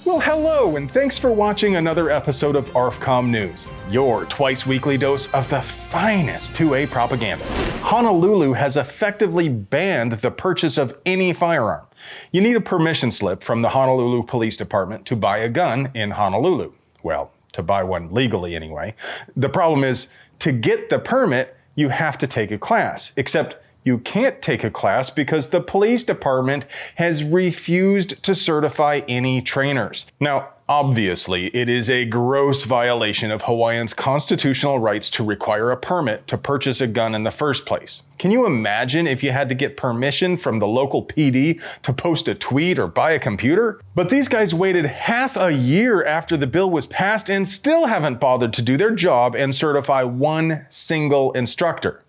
Well, hello, and thanks for watching another episode of ARFCOM News, your twice-weekly dose of the finest 2A propaganda. Honolulu has effectively banned the purchase of any firearm. You need a permission slip from the Honolulu Police Department to buy a gun in Honolulu. Well, to buy one legally anyway. The problem is, to get the permit, you have to take a class, except you can't take a class because the police department has refused to certify any trainers. Now, obviously, it is a gross violation of Hawaiians' constitutional rights to require a permit to purchase a gun in the first place. Can you imagine if you had to get permission from the local PD to post a tweet or buy a computer? But these guys waited half a year after the bill was passed and still haven't bothered to do their job and certify one single instructor.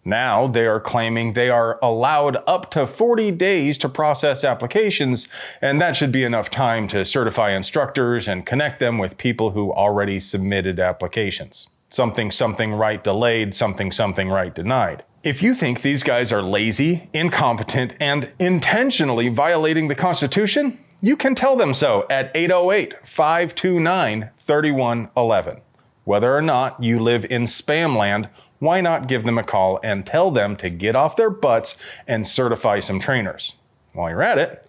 Now they are claiming they are allowed up to 40 days to process applications, and that should be enough time to certify instructors and connect them with people who already submitted applications. Something right delayed, something right denied. If you think these guys are lazy, incompetent, and intentionally violating the Constitution, you can tell them so at 808-529-3111. Whether or not you live in spam land, why not give them a call and tell them to get off their butts and certify some trainers? While you're at it,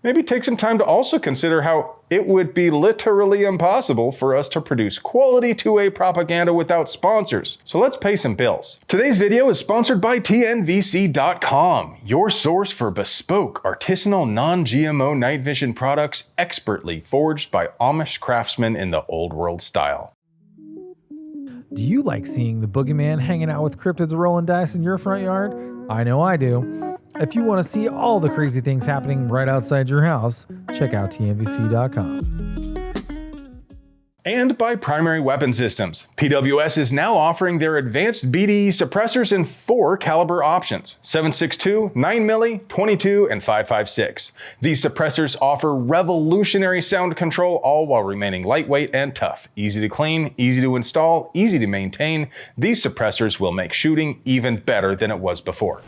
maybe take some time to also consider how it would be literally impossible for us to produce quality 2A propaganda without sponsors. So let's pay some bills. Today's video is sponsored by TNVC.com, your source for bespoke, artisanal, non-GMO night vision products expertly forged by Amish craftsmen in the old world style. Do you like seeing the boogeyman hanging out with cryptids rolling dice in your front yard? I know I do. If you want to see all the crazy things happening right outside your house, check out tmvc.com. And by Primary Weapon Systems. PWS is now offering their advanced BDE suppressors in 4 caliber options: 7.62, 9mm, 22, and 5.56. These suppressors offer revolutionary sound control, all while remaining lightweight and tough. Easy to clean, easy to install, easy to maintain. These suppressors will make shooting even better than it was before.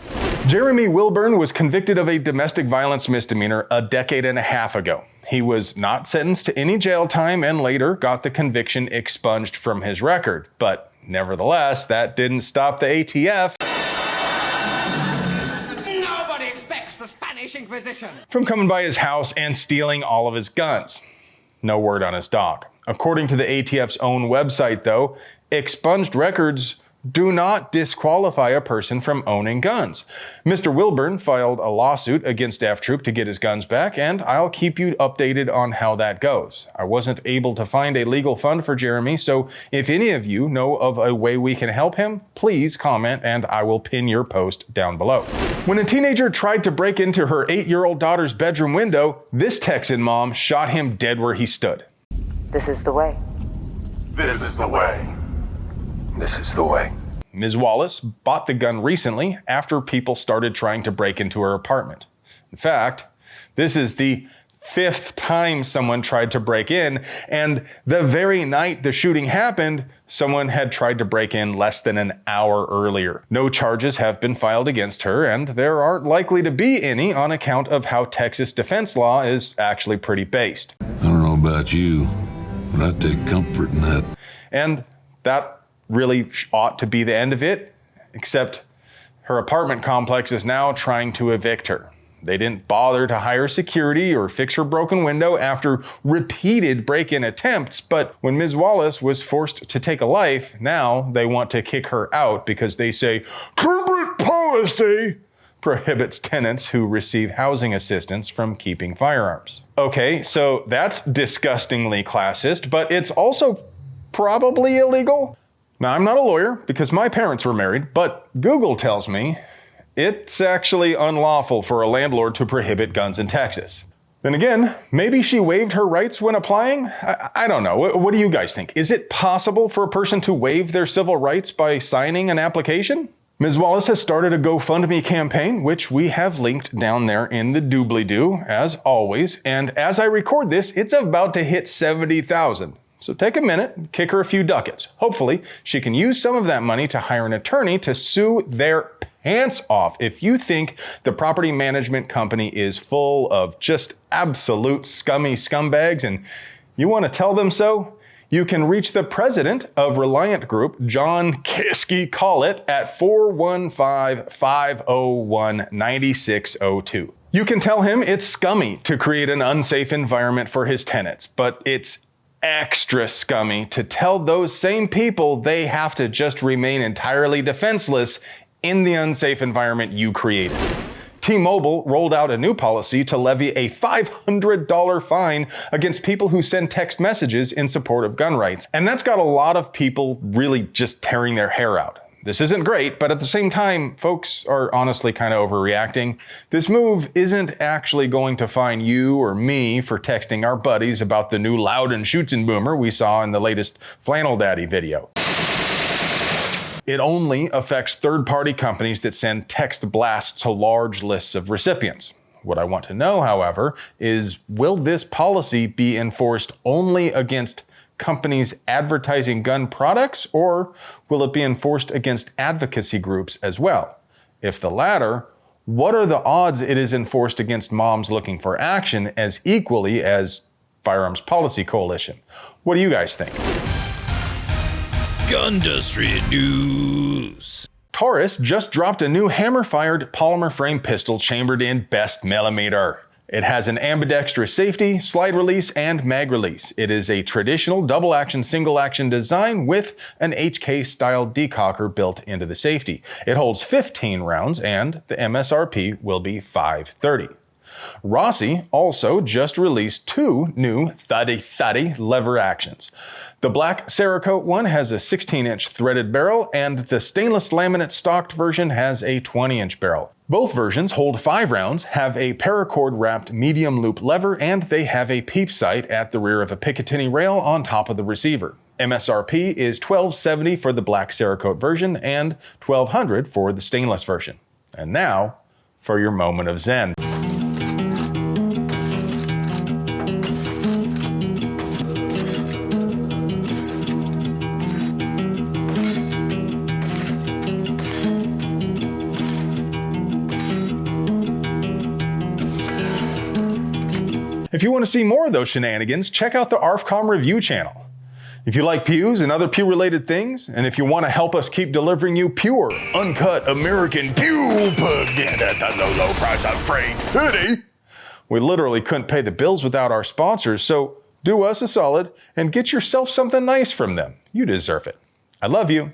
Jeremy Wilburn was convicted of a domestic violence misdemeanor a decade and a half ago. He was not sentenced to any jail time and later got the conviction expunged from his record. But nevertheless, that didn't stop the ATF Nobody expects the Spanish Inquisition from coming by his house and stealing all of his guns. No word on his dog. According to the ATF's own website, though, expunged records do not disqualify a person from owning guns. Mr. Wilburn filed a lawsuit against F-Troop to get his guns back, and I'll keep you updated on how that goes. I wasn't able to find a legal fund for Jeremy, so if any of you know of a way we can help him, please comment and I will pin your post down below. When a teenager tried to break into her 8-year-old daughter's bedroom window, this Texan mom shot him dead where he stood. This is the way. This is the way. This is the way. Ms. Wallace bought the gun recently after people started trying to break into her apartment. In fact, this is the 5th time someone tried to break in, and the very night the shooting happened, someone had tried to break in less than an hour earlier. No charges have been filed against her, and there aren't likely to be any on account of how Texas defense law is actually pretty based. I don't know about you, but I take comfort in that. And that really ought to be the end of it, except her apartment complex is now trying to evict her. They didn't bother to hire security or fix her broken window after repeated break-in attempts, but when Ms. Wallace was forced to take a life, now they want to kick her out because they say corporate policy prohibits tenants who receive housing assistance from keeping firearms. Okay, so that's disgustingly classist, but it's also probably illegal. Now, I'm not a lawyer because my parents were married, but Google tells me it's actually unlawful for a landlord to prohibit guns in Texas. Then again, maybe she waived her rights when applying? I don't know. What do you guys think? Is it possible for a person to waive their civil rights by signing an application? Ms. Wallace has started a GoFundMe campaign, which we have linked down there in the doobly-doo, as always. And as I record this, it's about to hit 70,000. So take a minute and kick her a few ducats. Hopefully, she can use some of that money to hire an attorney to sue their pants off if you think the property management company is full of just absolute scummy scumbags and you want to tell them so. You can reach the president of Reliant Group, John Kiski Collett, at 415-501-9602. You can tell him it's scummy to create an unsafe environment for his tenants, but it's extra scummy to tell those same people they have to just remain entirely defenseless in the unsafe environment you created. T-Mobile rolled out a new policy to levy a $500 fine against people who send text messages in support of gun rights. And that's got a lot of people really just tearing their hair out. This isn't great, but at the same time, folks are honestly kind of overreacting. This move isn't actually going to fine you or me for texting our buddies about the new Loud and Schutzen boomer we saw in the latest Flannel Daddy video. It only affects third-party companies that send text blasts to large lists of recipients. What I want to know, however, is will this policy be enforced only against companies advertising gun products, or will it be enforced against advocacy groups as well? If the latter, what are the odds it is enforced against moms looking for action as equally as Firearms Policy Coalition? What do you guys think? Gundustry News. Taurus just dropped a new hammer-fired polymer frame pistol chambered in best millimeter. It has an ambidextrous safety, slide release, and mag release. It is a traditional double-action, single-action design with an HK-style decocker built into the safety. It holds 15 rounds, and the MSRP will be $530. Rossi also just released two new 30-30 lever actions. The black Cerakote one has a 16-inch threaded barrel, and the stainless laminate stocked version has a 20-inch barrel. Both versions hold 5 rounds, have a paracord wrapped medium loop lever, and they have a peep sight at the rear of a Picatinny rail on top of the receiver. MSRP is $1270 for the black Cerakote version and $1200 for the stainless version. And now, for your moment of zen. If you want to see more of those shenanigans, check out the ARFCOM review channel. If you like pews and other pew-related things, and if you want to help us keep delivering you pure, uncut American pew propaganda at the low price of free hoodie, we literally couldn't pay the bills without our sponsors, so do us a solid and get yourself something nice from them. You deserve it. I love you.